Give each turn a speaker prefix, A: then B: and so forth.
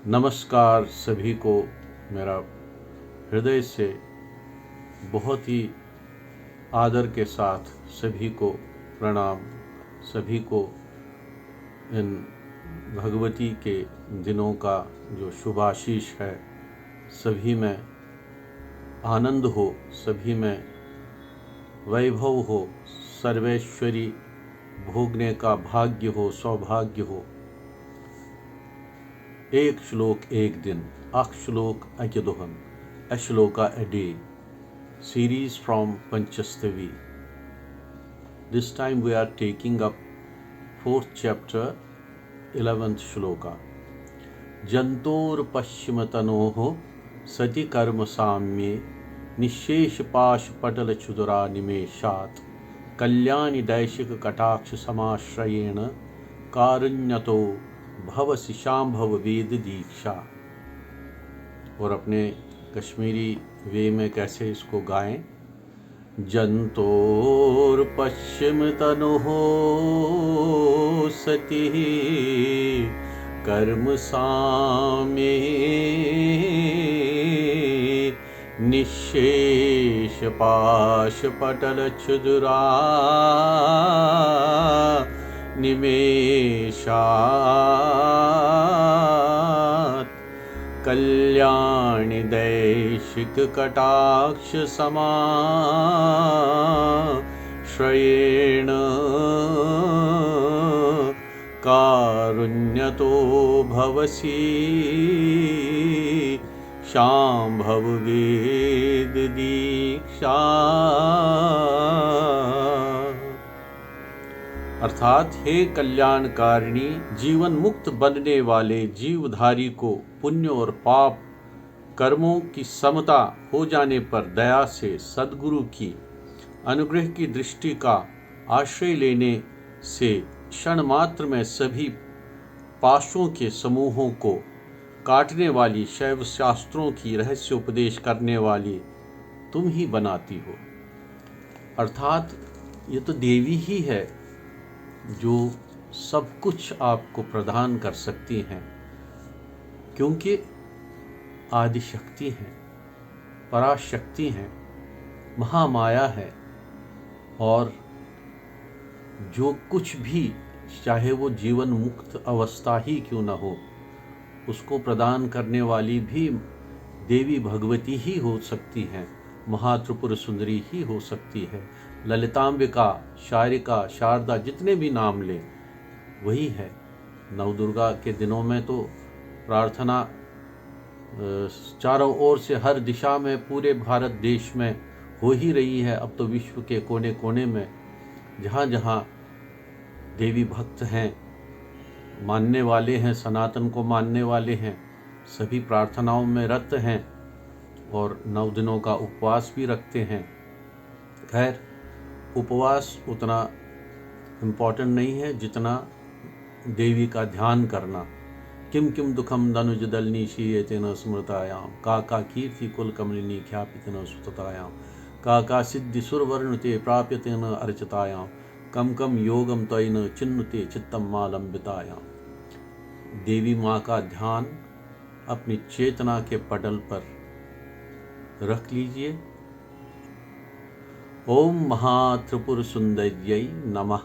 A: नमस्कार सभी को, मेरा हृदय से बहुत ही आदर के साथ सभी को प्रणाम। सभी को इन भगवती के दिनों का जो शुभाशीष है, सभी में आनंद हो, सभी में वैभव हो, सर्वेश्वरी भोगने का भाग्य हो, सौभाग्य हो। एक श्लोक एक दिन, अख श्लोक अकि दोहन, अश्लोका a day. Series from Panchastavi. This time we are taking up 4th chapter, 11th shloka. जंतोर पश्चिम तनोः सति कर्म साम्ये निशेष पाश पटल क्षुदुरा निमेषात् कल्याणि दैशिक कटाक्ष समाश्रयेण कारुण्यतो भवसि शांभव वेद दीक्षा। और अपने कश्मीरी वे में कैसे इसको गाएं। जंतोर पश्चिम तनुः सति कर्म साम्ये निशेष पाश पटल क्षुदुरा निमेषात् कल्याणि दैशिक कटाक्ष समाश्रयेण कारुण्यतो भवसि शांभव वेद दीक्षा। अर्थात हे कल्याणकारिणी, जीवन मुक्त बनने वाले जीवधारी को पुण्य और पाप कर्मों की समता हो जाने पर दया से सद्गुरु की अनुग्रह की दृष्टि का आश्रय लेने से क्षण मात्र में सभी पाशों के समूहों को काटने वाली, शैव शास्त्रों की रहस्य उपदेश करने वाली तुम ही बनाती हो। अर्थात ये तो देवी ही है जो सब कुछ आपको प्रदान कर सकती हैं, क्योंकि आदिशक्ति हैं, पराशक्ति हैं, महामाया है। और जो कुछ भी, चाहे वो जीवन मुक्त अवस्था ही क्यों न हो, उसको प्रदान करने वाली भी देवी भगवती ही हो सकती हैं, महात्रिपुर सुंदरी ही हो सकती है। ललितांबिका, शारिका, शारदा, जितने भी नाम लें वही है। नवदुर्गा के दिनों में तो प्रार्थना चारों ओर से, हर दिशा में, पूरे भारत देश में हो ही रही है। अब तो विश्व के कोने कोने में जहाँ जहाँ देवी भक्त हैं, मानने वाले हैं, सनातन को मानने वाले हैं, सभी प्रार्थनाओं में रत हैं और 9 दिनों का उपवास भी रखते हैं। खैर, उपवास उतना इम्पोर्टेंट नहीं है जितना देवी का ध्यान करना। किम किम दुखम दनुज दलनी शीयतेन स्मृतायां का कीर्ति कुल कमलिनी ख्यापितेन सुततायां का सिद्धि सुरवर्णते प्राप्यतेन अर्चितायां कम कम योगम त्वयिन चिन्नुते चित्तम मां लंबितायां। देवी माँ का ध्यान अपनी चेतना के पटल पर रख लीजिए। ओम महात्रिपुर सुंदर्यै नमः।